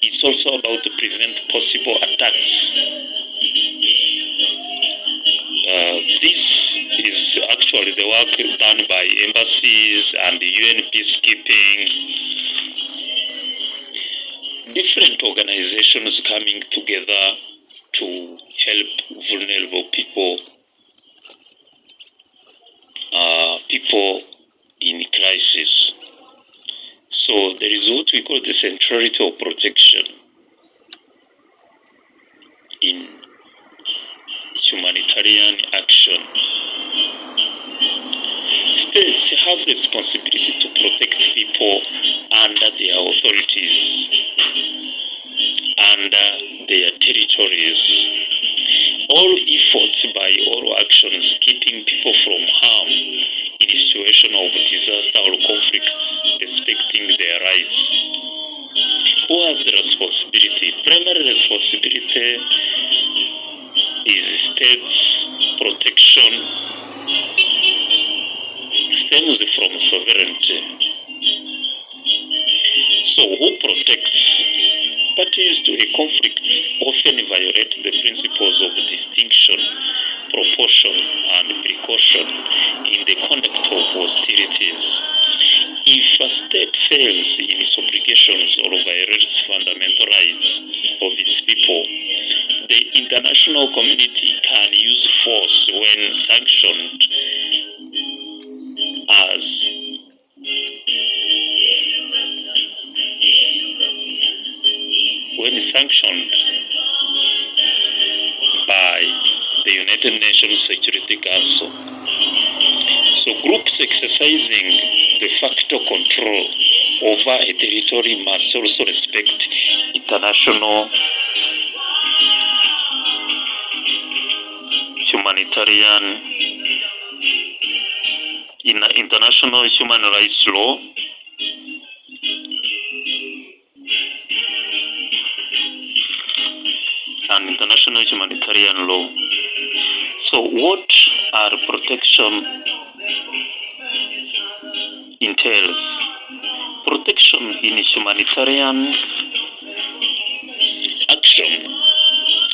It's also about to prevent possible attacks. This is actually the work done by embassies and UN peacekeeping, different organizations coming together to help vulnerable people, people in crisis. So there is what we call the centrality of protection in humanitarian action. States have responsibility to protect people under their authorities, under their territories. All efforts by all actions keeping people from harm in a situation of disaster or conflicts, respecting their rights. Who has the responsibility? Primary responsibility is states' protection, stems from sovereignty. So who protects? Parties to a conflict often violate the principles of distinction, proportion, and precaution in the conduct of hostilities. If a state fails in its obligations or violates fundamental rights of its people, the international community can use force when sanctioned as by the United Nations Security Council. So groups exercising de facto control over a territory must also respect international international human rights law, and international humanitarian law. So what are protection entails? Protection in humanitarian action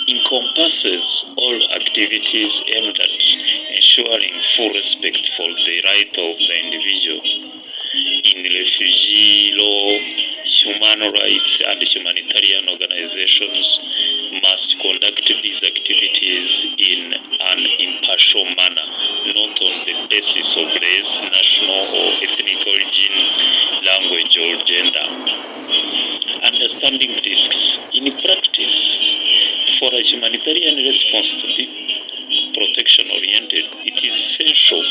encompasses all activities aimed at ensuring full respect for the right of the individual. In refugee law, human rights and humanitarian organizations must conduct these activities in an impartial manner, not on the basis of race, national or ethnic origin, language, or gender. Understanding risks. In practice, for a humanitarian response to be protection-oriented, it is essential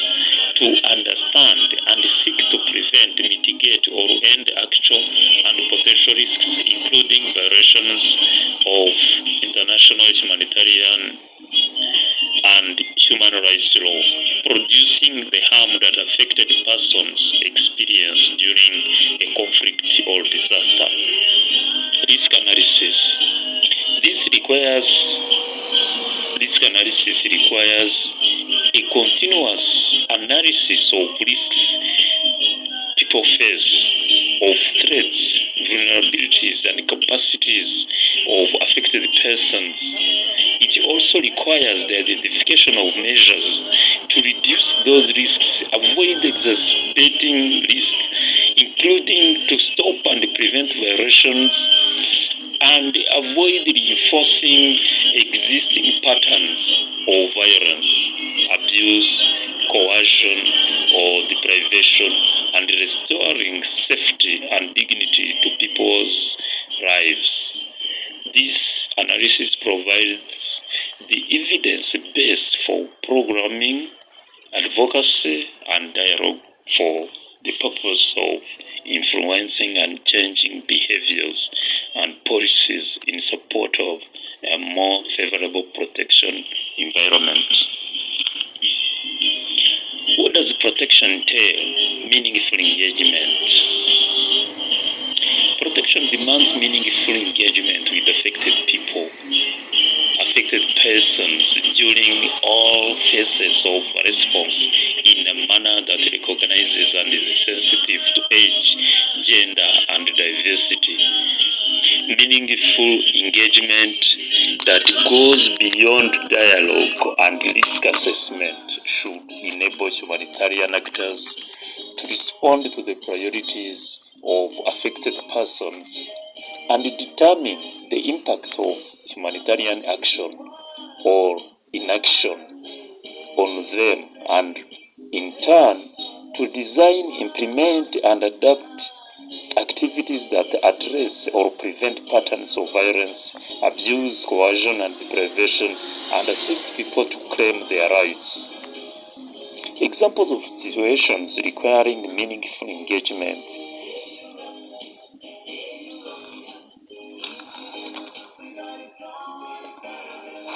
to understand and seek to prevent, mitigate, or end actual and potential risks, including violations of international humanitarian and human rights law, producing the harm that affected persons experience during a conflict or disaster. Risk analysis. Risk analysis requires a continuous analysis of risks people face, of threats, vulnerabilities, and capacities of affected persons. It also requires the identification of measures to reduce those risks, avoid exacerbating risk, including to stop and prevent violations, and avoid reinforcing existing patterns of violence, abuse, coercion, or deprivation, and restoring safety and dignity to people's lives. This analysis provides the evidence base for programming, advocacy, and dialogue for the purpose of influencing and changing behaviors and policies in support of a more favorable protection environment. What does protection entail? Meaningful engagement. Protection demands meaningful engagement with affected people, affected persons during all phases of response in a manner that recognizes and is sensitive to age, gender, and diversity. meaningful engagement that goes beyond dialogue and risk assessment should enable humanitarian actors to respond to the priorities of affected persons and determine the impact of humanitarian action or inaction on them, and in turn to design, implement, and adapt activities that address or prevent patterns of violence, abuse, coercion, and deprivation, and assist people to claim their rights. Examples of situations requiring meaningful engagement: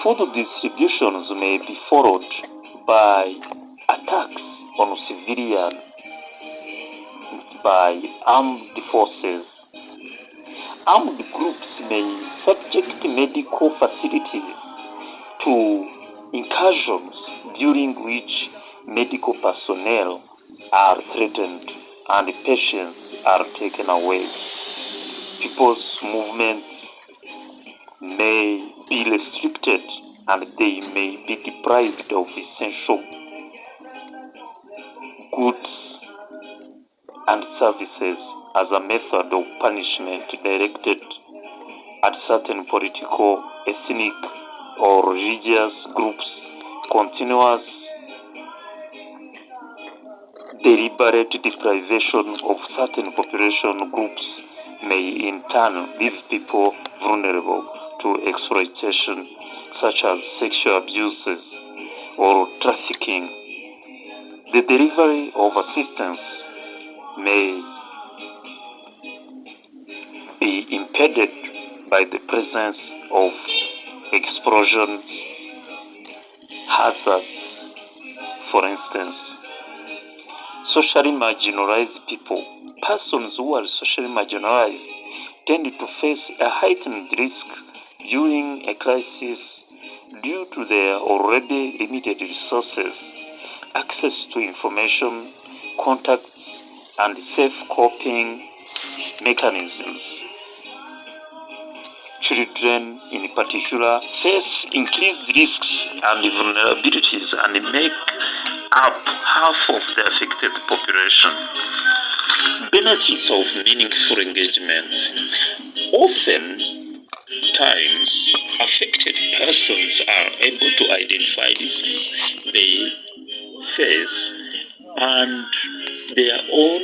food distributions may be followed by attacks on civilians by armed forces. Armed groups may subject medical facilities to incursions during which medical personnel are threatened and patients are taken away. People's movement may be restricted and they may be deprived of essential goods and services as a method of punishment directed at certain political, ethnic, or religious groups. Continuous deliberate deprivation of certain population groups may in turn leave people vulnerable to exploitation, such as sexual abuses or trafficking. The delivery of assistance may be impeded by the presence of explosion hazards. For instance, socially marginalized people. Persons who are socially marginalized tend to face a heightened risk during a crisis due to their already limited resources, access to information, contacts, and safe coping mechanisms. Children, in particular, face increased risks and vulnerabilities and make up half of the affected population. Benefits of meaningful engagement. Often times, affected persons are able to identify risks they face and their own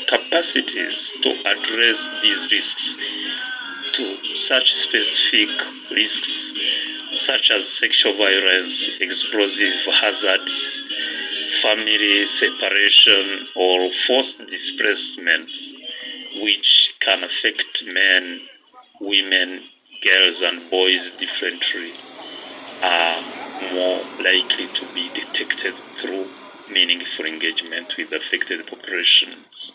capacities to address these risks to such specific risks such as sexual violence, explosive hazards, family separation, or forced displacement, which can affect men, women, girls, and boys differently, are more likely to be detected through meaningful engagement with affected populations.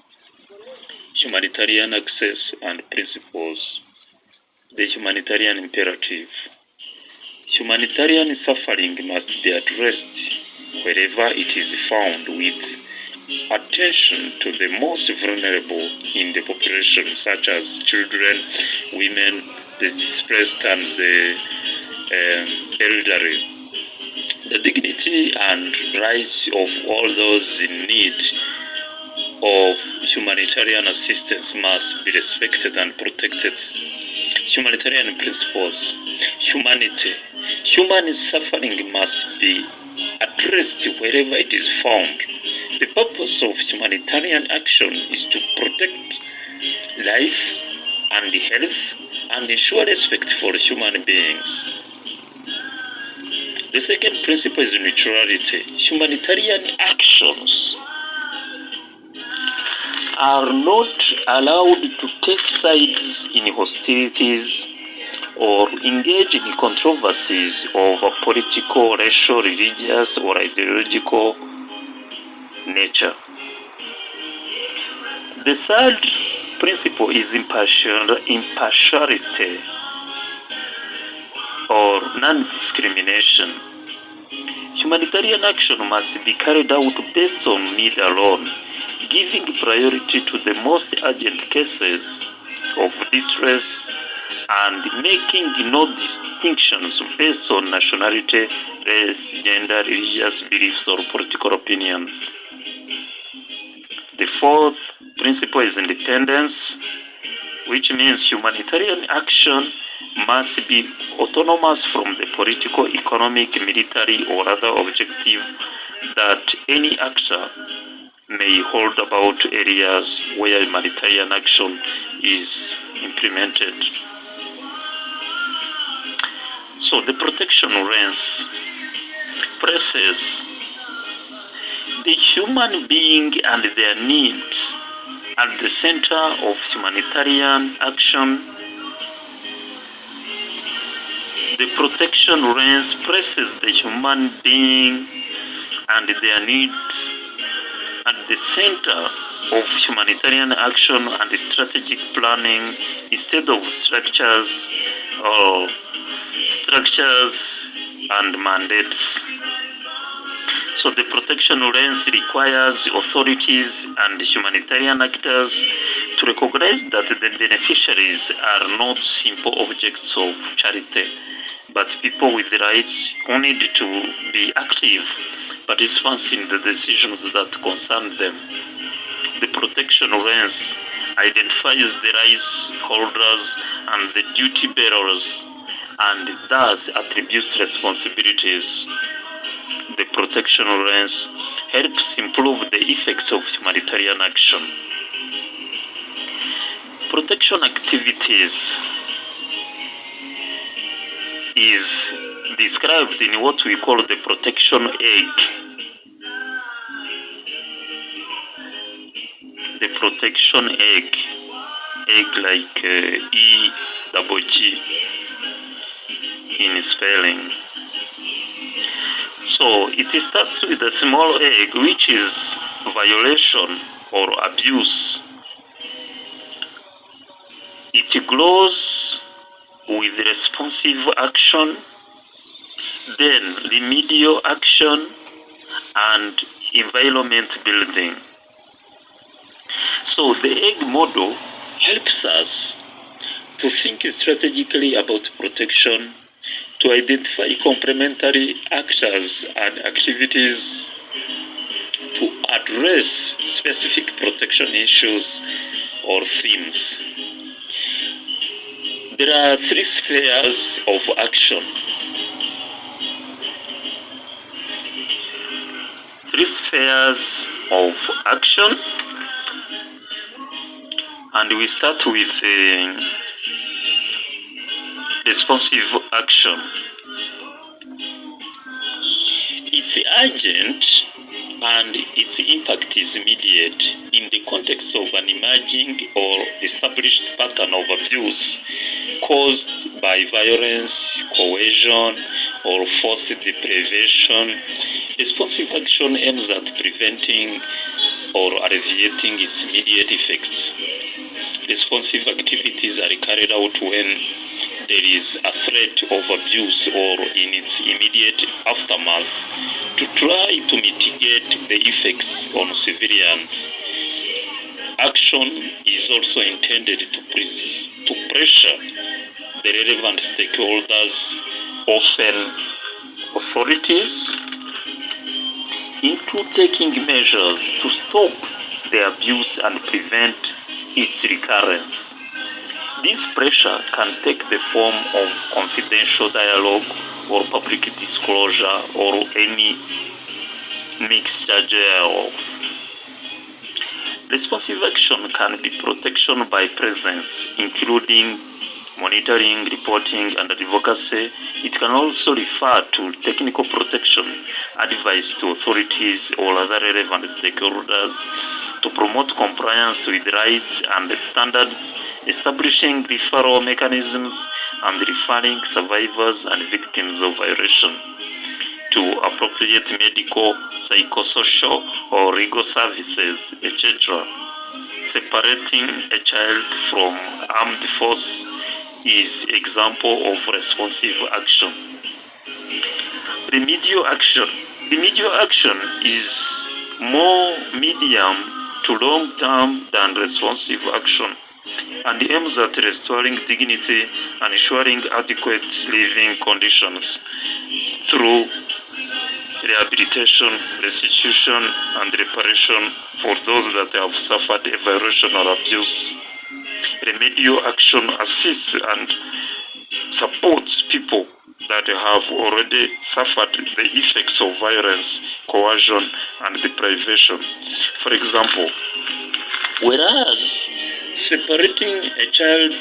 Humanitarian access and principles. The humanitarian imperative. Humanitarian suffering must be addressed wherever it is found, with attention to the most vulnerable in the population, such as children, women, the displaced, and the elderly. The dignity and rights of all those in need of humanitarian assistance must be respected and protected. Humanitarian principles. Humanity. Human suffering must be addressed wherever it is found. The purpose of humanitarian action is to protect life and health and ensure respect for human beings. The second principle is neutrality. Humanitarian actions are not allowed to take sides in hostilities or engage in controversies of a political, racial, religious, or ideological nature. The third principle is impartiality or non-discrimination. Humanitarian action must be carried out based on need alone, giving priority to the most urgent cases of distress and making no distinctions based on nationality, race, gender, religious beliefs, or political opinions. The fourth principle is independence, which means humanitarian action must be autonomous from the political, economic, military, or other objective that any actor may hold about areas where humanitarian action is implemented. So the protection lens presses the human being and their needs at the center of humanitarian action. The protection lens presses the human being and their needs at the center of humanitarian action and strategic planning instead of structures and mandates. So the protection lens requires authorities and humanitarian actors to recognize that the beneficiaries are not simple objects of charity, but people with rights who need to be active participants in the decisions that concern them. The protection lens identifies the rights holders and the duty bearers and thus attributes responsibilities. The protection lens helps improve the effects of humanitarian action. Protection activities is described in what we call the protection egg. The protection egg like E-double-G in spelling. So it starts with a small egg, which is violation or abuse. It grows with responsive action, then remedial action, and environment building. So the egg model helps us to think strategically about protection, to identify complementary actors and activities, to address specific protection issues or themes. There are three spheres of action. Three spheres of action, and we start with responsive action. It's urgent and its impact is immediate in the context of an emerging or established pattern of abuse caused by violence, coercion, or forced deprivation. Responsive action aims at preventing or alleviating its immediate effects. Responsive activities are carried out when there is a threat of abuse or in its immediate aftermath to try to mitigate the effects on civilians. Action is also intended to pressure the relevant stakeholders, often authorities, into taking measures to stop the abuse and prevent its recurrence. This pressure can take the form of confidential dialogue or public disclosure or any mixture thereof. Responsive action can be protection by presence, including monitoring, reporting, and advocacy. It can also refer to technical protection, advice to authorities or other relevant stakeholders to promote compliance with rights and standards, establishing referral mechanisms, and referring survivors and victims of violation to appropriate medical, psychosocial, or legal services, etc. Separating a child from armed force is example of responsive action. Remedial action. Remedial action is more medium to long-term and responsive action, and aims at restoring dignity and ensuring adequate living conditions through rehabilitation, restitution, and reparation for those that have suffered a violation or abuse. Remedial action assists and supports people that have already suffered the effects of violence, coercion, and deprivation. For example, whereas separating a child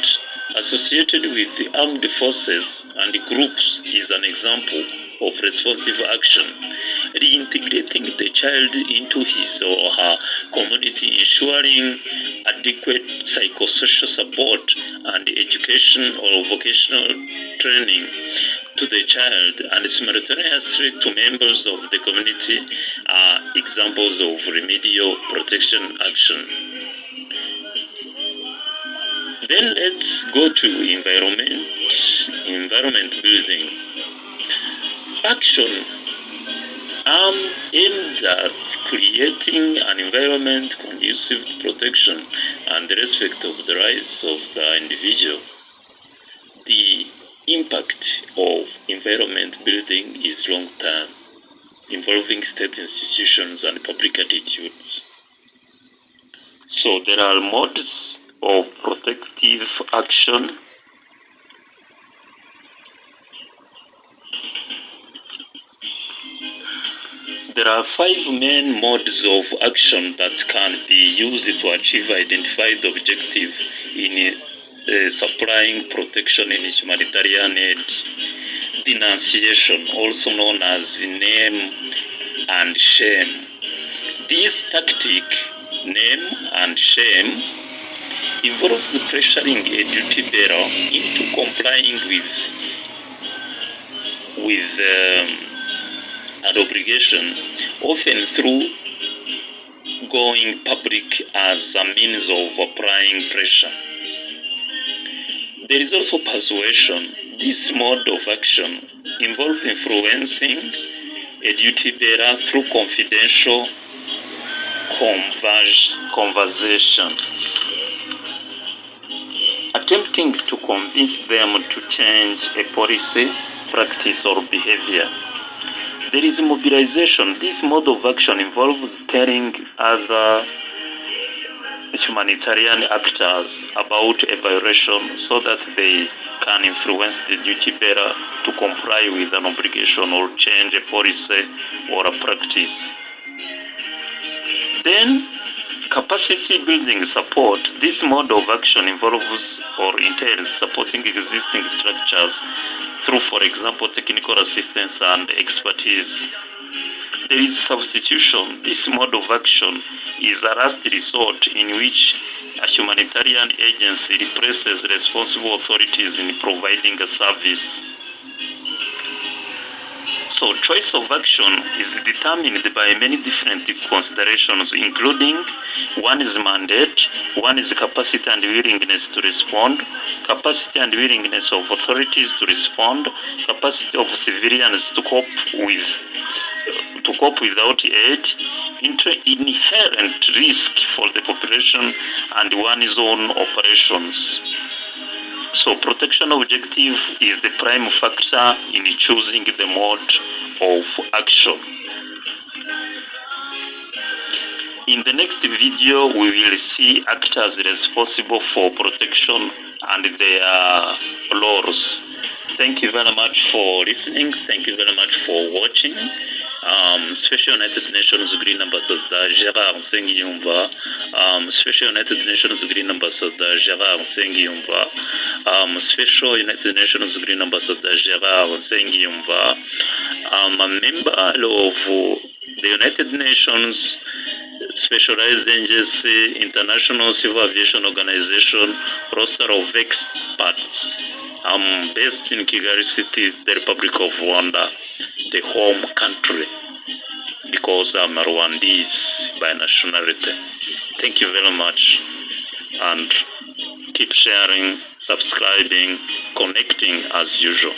associated with the armed forces and groups is an example of responsive action, reintegrating the child into his or her community, ensuring adequate psychosocial support and education or vocational training to the child and simultaneously to members of the community are examples of remedial protection action. Then let's go to environment building. Action aimed at creating an environment conducive to protection and respect of the rights of the individual. The impact of environment building is long-term, involving state institutions and public attitudes. So there are modes of protective action. There are 5 main modes of action that can be used to achieve identified objective in supplying protection in humanitarian aid. Denunciation, also known as name and shame. This tactic, name and shame, involves pressuring a duty bearer into complying with an obligation, often through going public as a means of applying pressure. There is also persuasion. This mode of action involves influencing a duty bearer through confidential conversation, attempting to convince them to change a policy, practice, or behavior. There is mobilization. This mode of action involves telling other humanitarian actors about a violation so that they can influence the duty bearer to comply with an obligation or change a policy or a practice. Then, capacity building support. This mode of action involves or entails supporting existing structures through, for example, technical assistance and expertise. There is substitution. This mode of action is a last resort in which a humanitarian agency replaces responsible authorities in providing a service. So choice of action is determined by many different considerations, including one is mandate, one is capacity and willingness to respond, capacity and willingness of authorities to respond, capacity of civilians to cope without aid, inherent risk for the population, and one's own operations. So protection objective is the prime factor in choosing the mode of action. In the next video, we will see actors responsible for protection and their roles. Thank you very much for listening. Thank you very much for watching. Special United Nations Green Ambassador Gérard Nsengiyumva, Special United Nations Green Ambassador Gérard Nsengiyumva, Special United Nations Green Ambassador Gérard Nsengiyumva, a member of the United Nations Specialized Agency, International Civil Aviation Organization, roster of experts. I'm based in Kigali City, the Republic of Rwanda, the home country, because I'm a Rwandese by nationality. Thank you very much, and keep sharing, subscribing, connecting as usual.